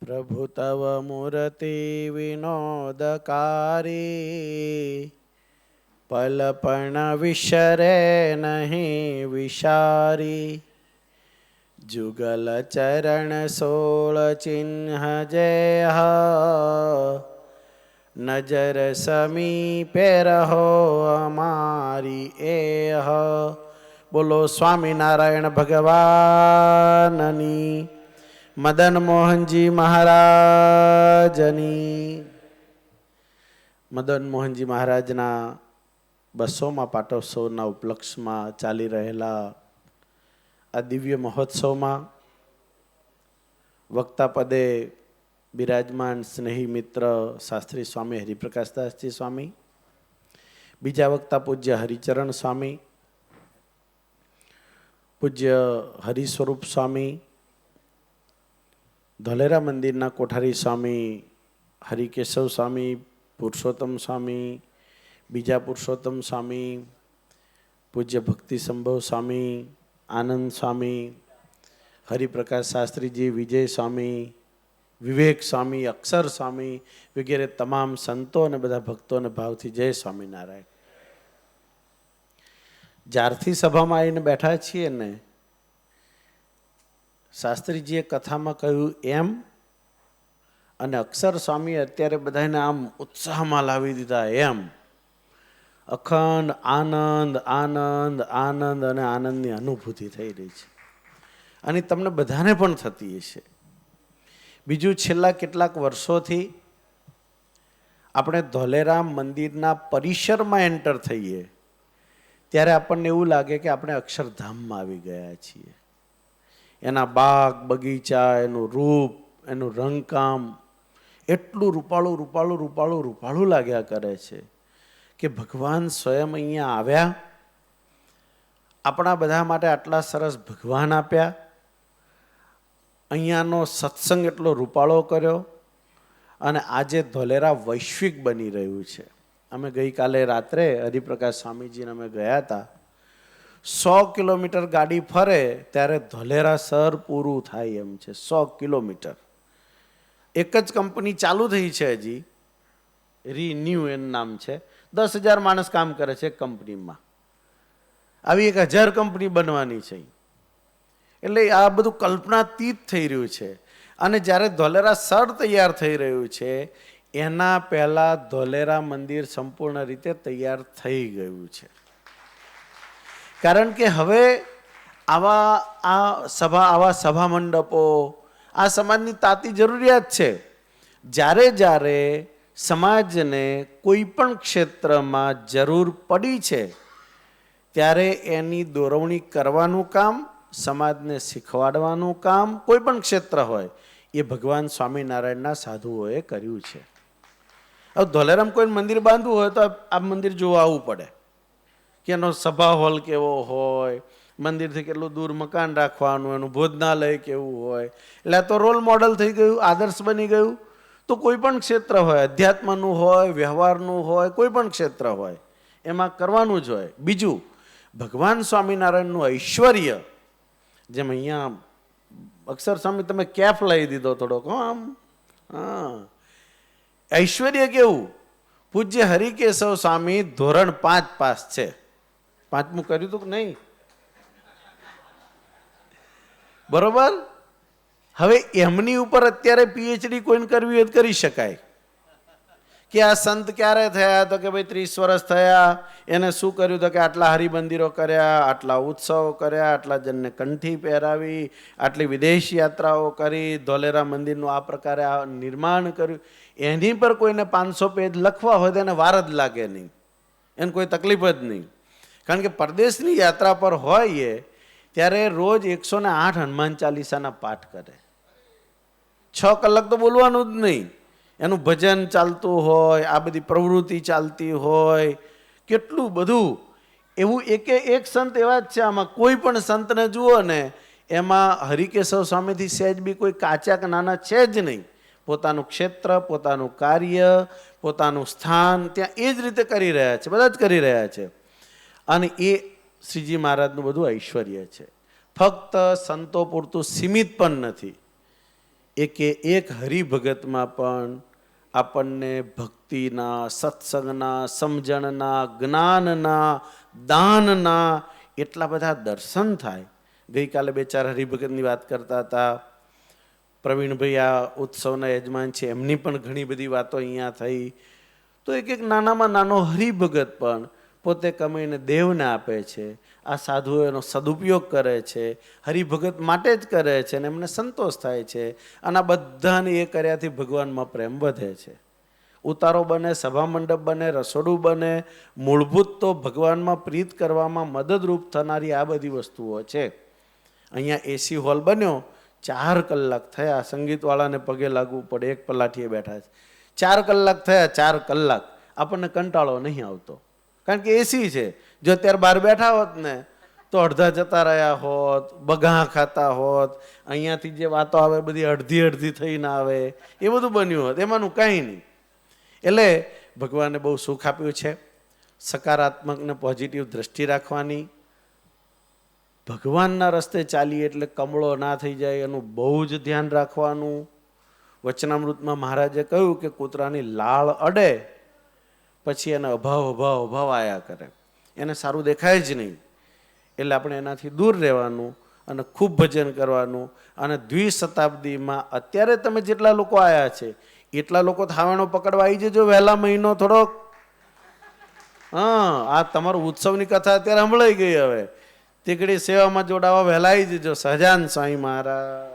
પ્રભુ તવ મૂર્તિ વિનોદકારી, પલ પણ વિસરે નહીં વિસારી. જુગલ ચરણ સોળ ચિહ્ન જેહ, નજર સમીપે રહો અમારી એહ. બોલો સ્વામિનારાયણ ભગવાનની, મદન મોહનજી મહારાજની. મદન મોહનજી મહારાજના 200મા પાટોત્સવના ઉપલક્ષમાં ચાલી રહેલા આ દિવ્ય મહોત્સવમાં વક્તા પદે બિરાજમાન સ્નેહી મિત્ર શાસ્ત્રી સ્વામી હરિપ્રકાશદાસજી સ્વામી, બીજા વક્તા પૂજ્ય હરિચરણ સ્વામી, પૂજ્ય હરિસ્વરૂપ સ્વામી, ધોલેરા મંદિરના કોઠારી સ્વામી હરિકેશવ સ્વામી, પુરુષોત્તમ સ્વામી, બીજા પુરુષોત્તમ સ્વામી, પૂજ્ય ભક્તિ સંભવ સ્વામી, આનંદ સ્વામી, હરિપ્રકાશ શાસ્ત્રીજી, વિજય સ્વામી, વિવેક સ્વામી, અક્ષર સ્વામી વગેરે તમામ સંતો અને બધા ભક્તોને ભાવથી જય સ્વામિનારાયણ. જ્યારથી સભામાં આવીને બેઠા છીએ ને, શાસ્ત્રીજીએ કથામાં કહ્યું એમ, અને અક્ષર સ્વામી અત્યારે બધાને આમ ઉત્સાહમાં લાવી દીધા એમ, અખંડ આનંદ આનંદ આનંદ અને આનંદની અનુભૂતિ થઈ રહી છે. અને તમને બધાને પણ થતી હશે. બીજું, છેલ્લા કેટલાક વર્ષોથી આપણે ધોલેરા મંદિરના પરિસરમાં એન્ટર થઈએ ત્યારે આપણને એવું લાગે કે આપણે અક્ષરધામમાં આવી ગયા છીએ. એના બાગ બગીચા, એનું રૂપ, એનું રંગકામ એટલું રૂપાળું રૂપાળું રૂપાળું રૂપાળું લાગ્યા કરે છે કે ભગવાન સ્વયં અહીંયા આવ્યા, આપણા બધા માટે આટલા સરસ ભગવાન આપ્યા, અહીંયાનો સત્સંગ એટલો રૂપાળો કર્યો, અને આજે ધોલેરા વૈશ્વિક બની રહ્યું છે. અમે ગઈકાલે રાત્રે હરિપ્રકાશ સ્વામીજીને અમે ગયા હતા. 100 કિલોમીટર ગાડી ફરે ત્યારે ધોલેરા શહેર પૂરું થાય એમ છે. 100 કિલોમીટર. એક જ કંપની ચાલુ થઈ છે હજી, રિન્યુ એનું નામ છે. 10,000 માણસ કામ કરે છે એક કંપનીમાં. આવી 1,000 કંપની બનવાની છે. એટલે આ બધું કલ્પનાતીત થઈ રહ્યું છે. અને જ્યારે ધોલેરા શહેર તૈયાર થઈ રહ્યું છે એના પહેલાં ધોલેરા મંદિર સંપૂર્ણ રીતે તૈયાર થઈ ગયું છે. કારણ કે હવે આવા સભા મંડપો આ સમાજની તાતી જરૂરિયાત છે. જ્યારે જ્યારે સમાજને કોઈ પણ ક્ષેત્રમાં જરૂર પડી છે ત્યારે એની દોરવણી કરવાનું કામ, સમાજને શીખવાડવાનું કામ, કોઈ પણ ક્ષેત્ર હોય એ ભગવાન સ્વામિનારાયણના સાધુઓએ કર્યું છે. હવે ધોલેરામાં કોઈ મંદિર બાંધવું હોય તો આ મંદિર જોવા આવવું પડે કે એનો સભા હોલ કેવો હોય, મંદિરથી કેટલું દૂર મકાન રાખવાનું, એનું ભોજનાલય કેવું હોય. એટલે આ તો રોલ મોડલ થઈ ગયું, આદર્શ બની ગયું. તો કોઈ પણ ક્ષેત્ર હોય, અધ્યાત્મનું હોય, વ્યવહારનું હોય, કોઈ પણ ક્ષેત્ર હોય એમાં કરવાનું જ હોય. બીજું, ભગવાન સ્વામિનારાયણનું ઐશ્વર્ય, જેમ અહીંયા અક્ષર સ્વામી તમે કેફ લઈ દીધો થોડોક, આમ હા, ઐશ્વર્ય કેવું. પૂજ્ય હરિકેશવ સ્વામી ધોરણ 5 પાસ છે. 5મું કર્યું હતું કે નહીં? બરોબર. હવે એમની ઉપર અત્યારે પીએચડી કોઈને કરવી હોય તો કરી શકાય. કે આ સંત ક્યારે થયા? તો કે ભાઈ 30 વર્ષ થયા. એને શું કર્યું? તો કે આટલા હરિમંદિરો કર્યા, આટલા ઉત્સવો કર્યા, આટલા જણને કંઠી પહેરાવી, આટલી વિદેશ યાત્રાઓ કરી, ધોલેરા મંદિરનું આ પ્રકારે નિર્માણ કર્યું. એની પર કોઈને 500 પેજ લખવા હોય તો એને વાર જ લાગે નહીં, એને કોઈ તકલીફ જ નહીં. કારણ કે પરદેશની યાત્રા પર હોય એ ત્યારે રોજ 108 હનુમાન ચાલીસાના પાઠ કરે. 6 કલાક તો બોલવાનું જ નહીં. એનું ભજન ચાલતું હોય, આ બધી પ્રવૃત્તિ ચાલતી હોય, કેટલું બધું. એવું એક સંત એવા જ છે. આમાં કોઈ પણ સંતને જુઓ ને એમાં હરિકેશવ સ્વામીથી સહેજ બી કોઈ કાચા કે નાના છે જ નહીં. પોતાનું ક્ષેત્ર, પોતાનું કાર્ય, પોતાનું સ્થાન ત્યાં એ જ રીતે કરી રહ્યા છે, બધા જ કરી રહ્યા છે. અને એ શ્રીજી મહારાજનું બધું ઐશ્વર્ય છે. ફક્ત સંતો પૂરતું સીમિત પણ નથી. એકે એક હરિભગતમાં પણ આપણને ભક્તિના, સત્સંગના, સમજણના, જ્ઞાનના, દાનના એટલા બધા દર્શન થાય. ગઈકાલે 2-4 હરિભગતની વાત કરતા હતા. પ્રવીણભાઈ આ ઉત્સવના યજમાન છે, એમની પણ ઘણી બધી વાતો અહીંયા થઈ. તો એક નાનામાં નાનો હરિભગત પણ પોતે કમાઈને દેવને આપે છે. આ સાધુઓ એનો સદુપયોગ કરે છે, હરિભગત માટે જ કરે છે અને એમને સંતોષ થાય છે. અને આ બધાને એ કર્યાથી ભગવાનમાં પ્રેમ વધે છે. ઉતારો બને, સભા મંડપ બને, રસોડું બને, મૂળભૂત તો ભગવાનમાં પ્રીત કરવામાં મદદરૂપ થનારી આ બધી વસ્તુઓ છે. અહીંયા એસી હોલ બન્યો, 4 કલાક થયા, સંગીતવાળાને પગે લાગવું પડે, એક પલાઠીએ બેઠા છે. 4 કલાક થયા, 4 કલાક આપણને કંટાળો નહીં આવતો, કારણ કે એસી છે. જો અત્યારે બહાર બેઠા હોત ને તો અડધા જતા રહ્યા હોત, બગા ખાતા હોત, અહીંયાથી જે વાતો આવે બધી અડધી થઈને આવે, એ બધું બન્યું હોત. એમાંનું કાંઈ નહીં. એટલે ભગવાને બહુ સુખ આપ્યું છે. સકારાત્મક ને પોઝિટિવ દ્રષ્ટિ રાખવાની. ભગવાનના રસ્તે ચાલીએ એટલે કમળો ના થઈ જાય એનું બહુ જ ધ્યાન રાખવાનું. વચનામૃતમાં મહારાજે કહ્યું કે કૂતરાની લાળ અડે પછી એને અભાવ આયા કરે, એને સારું દેખાય જ નહીં. એટલે આપણે એનાથી દૂર રહેવાનું અને ખૂબ ભજન કરવાનું. અને દ્વિશતાબ્દીમાં અત્યારે તમે જેટલા લોકો આવ્યા છે એટલા લોકો થાવેણો પકડવા આવી જજો વહેલા મહિનો થોડોક. આ તમારું ઉત્સવની કથા અત્યારે સંભળાઈ ગઈ. હવે તીકડી સેવામાં જોડાવા વહેલા આવી જજો. સહજાન સ્વામી મહારાજ.